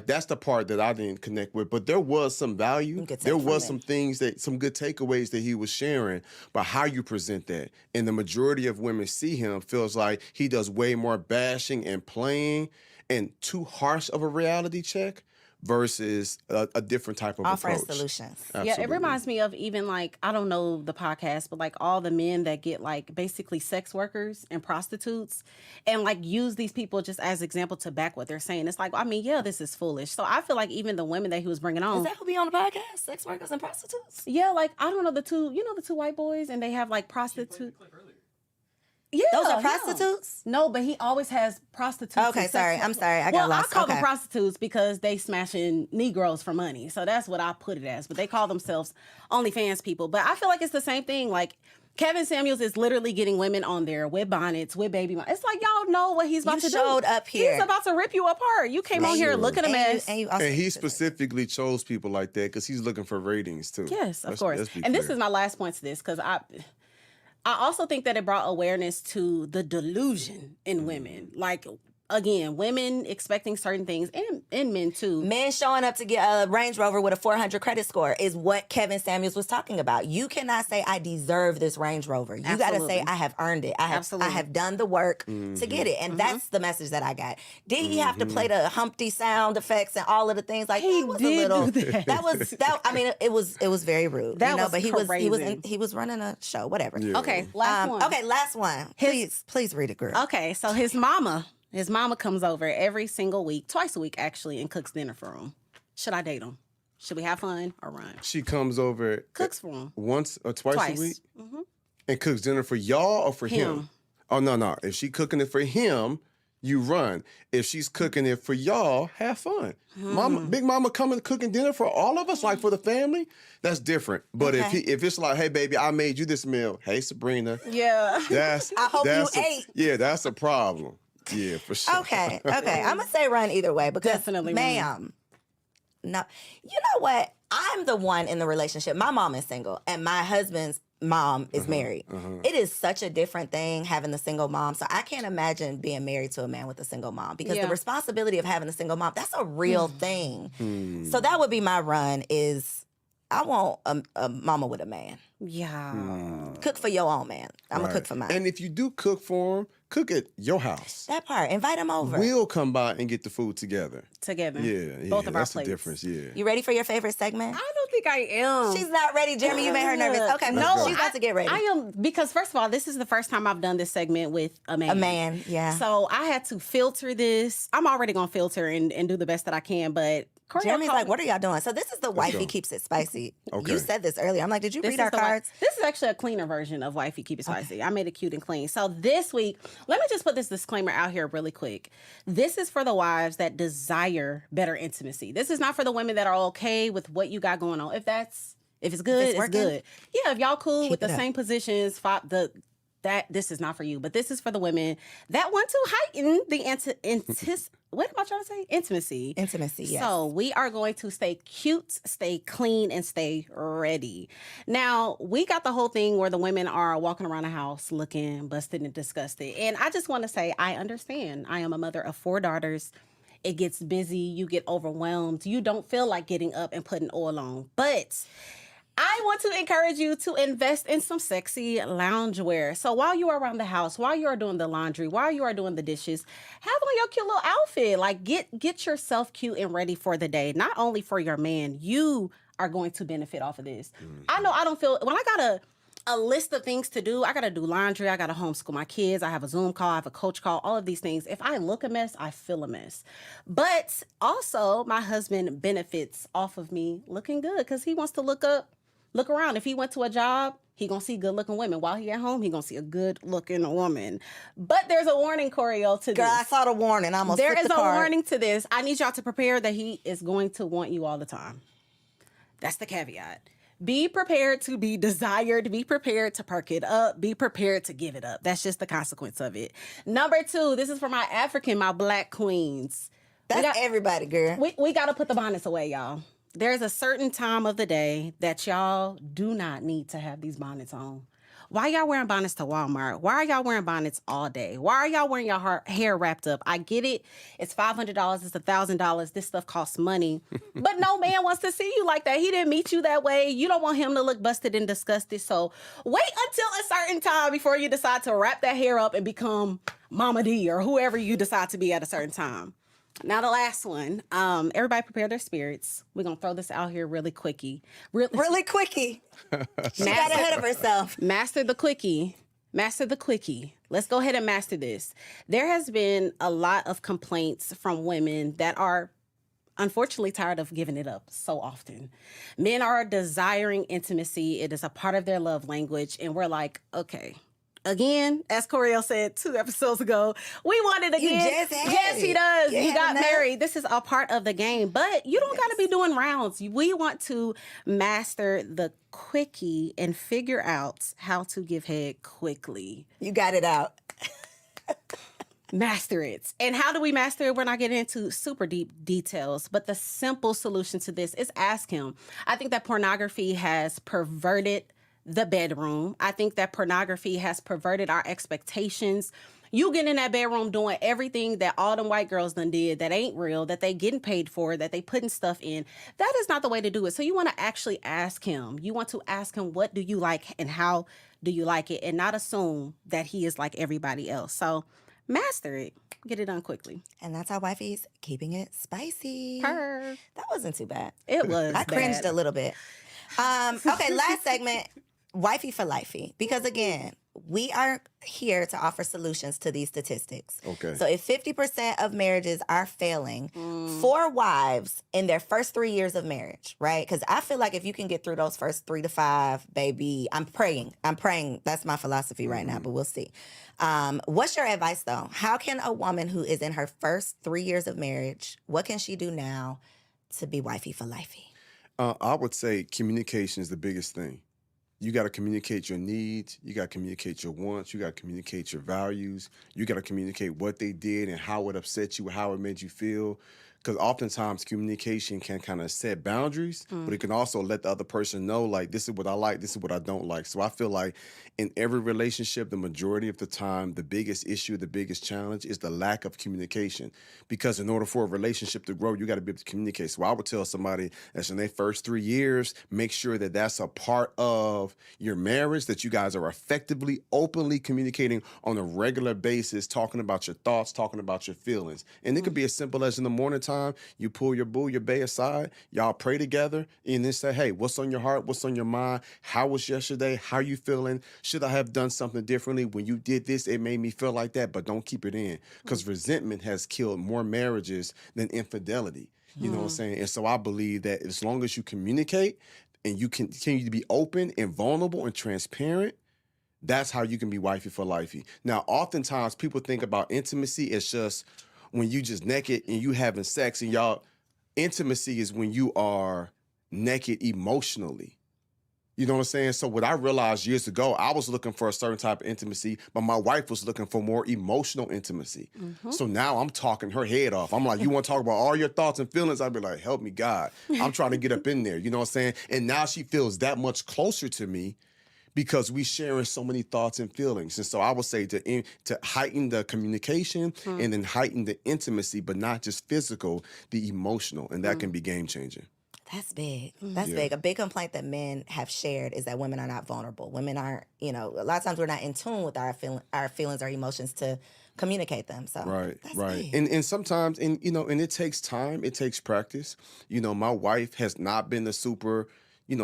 that's the part that I didn't connect with. But there was some value. You could take There from was it. some things some good takeaways that he was sharing, but how you present that. And the majority of women see him feels like he does way more bashing and playing and too harsh of a reality check versus a different type of Offering approach. solutions. Yeah, Absolutely. it reminds me of even like, I don't know the podcast, but like all the men that get like basically sex workers and prostitutes and like use these people just as example to back what they're saying. It's like, I mean, yeah, this is foolish. So I feel like even the women that he was bringing on. Is that who be on the podcast? Sex workers and prostitutes? Yeah, like I don't know the two white boys and they have like prostitute. Yeah, Those are yeah. prostitutes? No, but he always has prostitutes. Okay, and sex sorry. work- I'm sorry. I got well, lost. I call them Okay. prostitutes because they smashing Negroes for money. So that's what I put it as. But they call themselves OnlyFans people. But I feel like it's the same thing. Like Kevin Samuels is literally getting women on there with bonnets, with baby bonnets. It's like y'all know what he's about You to do. showed up here. He's about to rip you apart. You came on here looking a mess. And you also And he specifically chose people like that because he's looking for ratings too. Yes, of Let's course. be And this clear. is my last point to this because I also think that it brought awareness to the delusion in women. Like, again, women expecting certain things and men too. Men showing up to get a Range Rover with a 400 credit score is what Kevin Samuels was talking about. You cannot say, I deserve this Range Rover. You got to Absolutely. say, I have earned it. I Absolutely. have done the work to get it. And that's the message that I got. Did he have to play the Humpty sound effects and all of the things? Like, He that was did a little, do that. I mean, it was very rude. That you know, was but crazy. he was running a show, whatever. Yeah. Okay, last one. Okay, last one. Please read it, girl. Okay, so his mama comes over every single week, twice a week actually, and cooks dinner for him. Should I date him? Should we have fun or run? She comes over Cooks for him. once or twice Twice. a week and cooks dinner for y'all or for him? Oh, no. If she cooking it for him, you run. If she's cooking it for y'all, have fun. Big Mama coming cooking dinner for all of us, like for the family, that's different. But if it's like, hey, baby, I made you this meal. Hey, Sabrina. Yeah. I hope you ate. Yeah, that's a problem. Yeah, for sure. Okay. I'm gonna say run either way because, Definitely run. ma'am. No, you know what? I'm the one in the relationship. My mom is single, and my husband's mom is married. It is such a different thing having the single mom. So I can't imagine being married to a man with a single mom because the responsibility of having a single mom, that's a real thing. So that would be my run is I want a mama with a man. Yeah. Cook for your own man. I'm going to cook for mine. And if you do cook for him, cook at your house. That part. Invite him over. We'll come by and get the food together. Yeah. Both Both of our that's plates. the difference, You ready for your favorite segment? I don't think I am. She's not ready, Jeremy. You made her nervous. Okay, No, she's about to get ready. I am, because first of all, this is the first time I've done this segment with a man. A man, yeah. So I had to filter this. I'm already going to filter and do the best that I can, but Jeremy's like, what are y'all doing? So this is the Wifey Keeps It Spicy. Okay. You said this earlier. I'm like, did you read our cards? This is actually a cleaner version of Wifey Keep It Spicy. I made it cute and clean. So this week, let me just put this disclaimer out here really quick. This is for the wives that desire better intimacy. This is not for the women that are okay with what you got going on. If it's good, it's good. Yeah, if y'all cool with the same positions, this is not for you. But this is for the women that want to heighten the what am I trying to say? Intimacy. Intimacy, yes. So we are going to stay cute, stay clean, and stay ready. Now, we got the whole thing where the women are walking around the house looking busted and disgusted. And I just want to say, I understand. I am a mother of 4 daughters. It gets busy. You get overwhelmed. You don't feel like getting up and putting oil on. But I want to encourage you to invest in some sexy loungewear. So while you are around the house, while you are doing the laundry, while you are doing the dishes, have on your cute little outfit. Like get yourself cute and ready for the day. Not only for your man, you are going to benefit off of this. I know I don't feel, when I got a list of things to do, I got to do laundry, I got to homeschool my kids, I have a Zoom call, I have a coach call, all of these things. If I look a mess, I feel a mess. But also, my husband benefits off of me looking good because he wants to look around. If he went to a job, he gonna see good-looking women. While he at home, he gonna see a good-looking woman. But there's a warning, Coriel, to this. Girl, I saw the warning. I almost There flipped is the a card. warning to this. I need y'all to prepare that he is going to want you all the time. That's the caveat. Be prepared to be desired. Be prepared to perk it up. Be prepared to give it up. That's just the consequence of it. Number 2, this is for my Black queens. That's everybody, girl. We got to put the bonnets away, y'all. There's a certain time of the day that y'all do not need to have these bonnets on. Why y'all wearing bonnets to Walmart? Why are y'all wearing bonnets all day? Why are y'all wearing your hair wrapped up? I get it. It's $500. It's $1,000. This stuff costs money. But no man wants to see you like that. He didn't meet you that way. You don't want him to look busted and disgusted. So wait until a certain time before you decide to wrap that hair up and become Mama D or whoever you decide to be at a certain time. Now, the last one. Everybody prepare their spirits. We're going to throw this out here really quickie. Really quickie. She got ahead of herself. Master the quickie. Master the quickie. Let's go ahead and master this. There has been a lot of complaints from women that are unfortunately tired of giving it up so often. Men are desiring intimacy. It is a part of their love language. And we're like, okay. Again, as Coriel said 2 episodes ago, we want it again. Yes, he does. You got married. This is a part of the game, but you don't got to be doing rounds. We want to master the quickie and figure out how to give head quickly. You got it out. Master it. And how do we master it? We're not getting into super deep details, but the simple solution to this is ask him. I think that pornography has perverted the bedroom. I think that pornography has perverted our expectations. You get in that bedroom doing everything that all them white girls done did that ain't real, that they getting paid for, that they putting stuff in. That is not the way to do it. So you want to actually ask him. You want to ask him, what do you like and how do you like it? And not assume that he is like everybody else. So master it. Get it done quickly. And that's how Wifey's keeping it spicy. Purr. That wasn't too bad. It was I cringed a little bit. Okay, last segment. Wifey for Lifey. Because again, we are here to offer solutions to these statistics. Okay. So if 50% of marriages are failing, 4 wives in their first 3 years of marriage, right? Because I feel like if you can get through those first 3 to 5, baby, I'm praying. That's my philosophy right now, but we'll see. What's your advice though? How can a woman who is in her first 3 years of marriage, what can she do now to be wifey for Lifey? I would say communication is the biggest thing. You got to communicate your needs. You got to communicate your wants. You got to communicate your values. You got to communicate what they did and how it upset you, how it made you feel. because oftentimes communication can kind of set boundaries, but it can also let the other person know, like, this is what I like, this is what I don't like. So I feel like in every relationship, the majority of the time, the biggest issue, the biggest challenge is the lack of communication. Because in order for a relationship to grow, you got to be able to communicate. So I would tell somebody that's in their first 3 years, make sure that that's a part of your marriage, that you guys are effectively, openly communicating on a regular basis, talking about your thoughts, talking about your feelings. And it could be as simple as in the morning time, you pull your boo, your bae aside, y'all pray together, and then say, hey, what's on your heart? What's on your mind? How was yesterday? How you feeling? Should I have done something differently? When you did this, it made me feel like that, but don't keep it in. Because resentment has killed more marriages than infidelity. You know what I'm saying? And so I believe that as long as you communicate and you continue to be open and vulnerable and transparent, that's how you can be wifey for lifey. Now, oftentimes people think about intimacy as just when you just naked and you having sex, and y'all, intimacy is when you are naked emotionally. You know what I'm saying? So what I realized years ago, I was looking for a certain type of intimacy, but my wife was looking for more emotional intimacy. So now I'm talking her head off. I'm like, you want to talk about all your thoughts and feelings? I'd be like, help me, God. I'm trying to get up in there. You know what I'm saying? And now she feels that much closer to me because we sharing so many thoughts and feelings. And so I would say to heighten the communication and then heighten the intimacy, but not just physical, the emotional. And that can be game changing. That's big. That's big. A big complaint that men have shared is that women are not vulnerable. Women aren't, a lot of times we're not in tune with our feelings, our emotions to communicate them. So that's big. And sometimes, and it takes time, it takes practice. My wife has not been the super,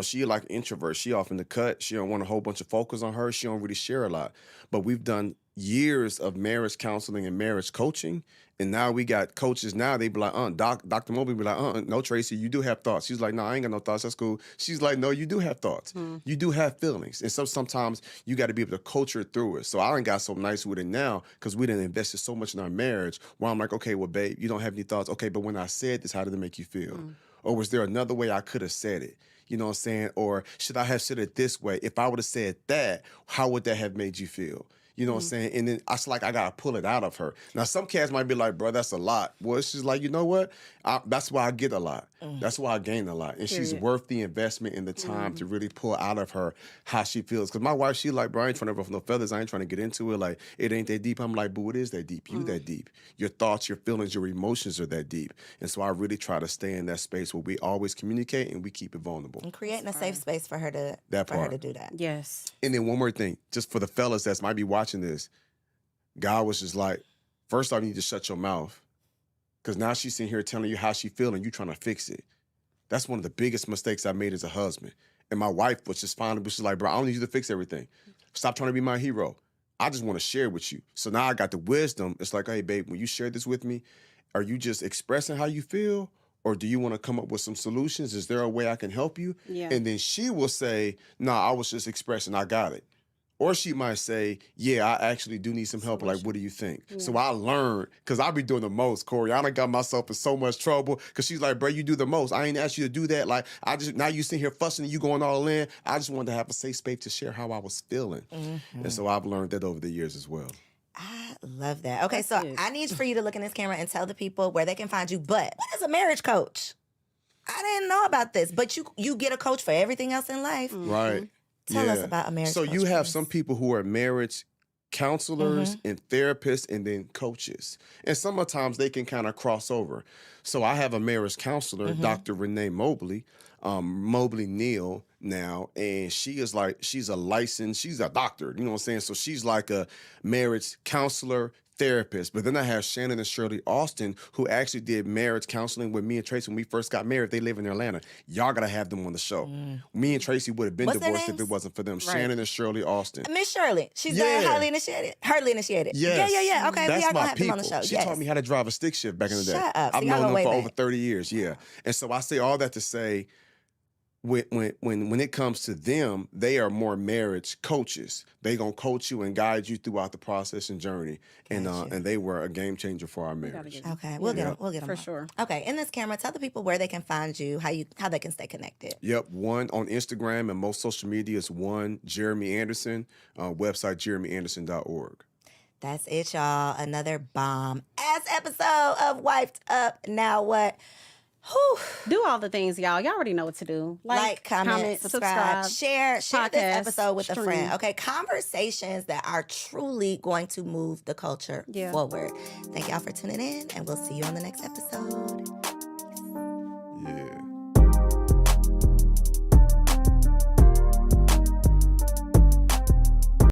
she like an introvert. She off in the cut. She don't want a whole bunch of focus on her. She don't really share a lot. But we've done years of marriage counseling and marriage coaching. And now we got coaches now, they be like, Dr. Mobley be like, no, Tracy, you do have thoughts. She's like, no, I ain't got no thoughts. That's cool. She's like, no, you do have thoughts. You do have feelings. And so sometimes you got to be able to coach her through it. So I done got so nice with it now because we done invested so much in our marriage where I'm like, okay, well, babe, you don't have any thoughts. Okay, but when I said this, how did it make you feel? Or was there another way I could have said it? You know what I'm saying? Or should I have said it this way? If I would have said that, how would that have made you feel? You know what I'm saying? And then I like, I got to pull it out of her. Now, some cats might be like, bro, that's a lot. Well, she's like, you know what? That's why I get a lot. That's why I gain a lot. And she's worth the investment and the time to really pull out of her how she feels. Because my wife, she like, bro, I ain't trying to ruffle no feathers. I ain't trying to get into it. Like, it ain't that deep. I'm like, boo, it is that deep. You that deep. Your thoughts, your feelings, your emotions are that deep. And so I really try to stay in that space where we always communicate and we keep it vulnerable. And creating a safe space for her to do that. Yes. And then one more thing, just for the fellas that might be watching this, God was just like, first off, you need to shut your mouth. Because now she's sitting here telling you how she feeling, you trying to fix it. That's one of the biggest mistakes I made as a husband. And my wife was just finally, she's like, bro, I don't need you to fix everything. Stop trying to be my hero. I just want to share with you. So now I got the wisdom. It's like, hey, babe, when you share this with me, are you just expressing how you feel? Or do you want to come up with some solutions? Is there a way I can help you? Yeah. And then she will say, no, I was just expressing, I got it. Or she might say, yeah, I actually do need some help. Like, what do you think? Yeah. So I learned, because I be doing the most, Corey. I done got myself in so much trouble because she's like, bro, you do the most. I ain't asked you to do that. Like, now you sitting here fussing and you going all in. I just wanted to have a safe space to share how I was feeling. And so I've learned that over the years as well. I love that. Okay, so I need for you to look in this camera and tell the people where they can find you. But what is a marriage coach? I didn't know about this, but you get a coach for everything else in life. Right. Tell us about a marriage coach. So you have some people who are marriage counselors and therapists and then coaches. And sometimes they can kind of cross over. So I have a marriage counselor, Dr. Renee Mobley, Mobley Neal now, and she's a licensed, she's a doctor, you know what I'm saying? So she's like a marriage counselor, therapist. But then I have Shannon and Shirley Austin, who actually did marriage counseling with me and Tracy when we first got married. They live in Atlanta. Y'all gotta have them on the show. Me and Tracy would have been divorced if it wasn't for them. Right. Shannon and Shirley Austin. Miss Shirley. She's highly initiated. Hardly initiated. Yes. Yeah. Okay, that's we are my gonna have people. them on the show. She taught me how to drive a stick shift back in the day. Shut up. I've known them for over 30 years. Yeah. And so I say all that to say, when it comes to them, they are more marriage coaches. They gonna coach you and guide you throughout the process and journey, and they were a game changer for our marriage. Okay, we'll get them for sure. Okay, in this camera, tell the people where they can find you, how they can stay connected. Yep, one on Instagram and most social media is one Jeremy Anderson, website jeremyanderson.org. That's it, y'all. Another bomb-ass episode of Wiped Up. Now what? Whew. Do all the things, y'all. Y'all already know what to do. Like, comment, subscribe, share this episode with a friend. Okay, conversations that are truly going to move the culture forward. Thank y'all for tuning in, and we'll see you on the next episode.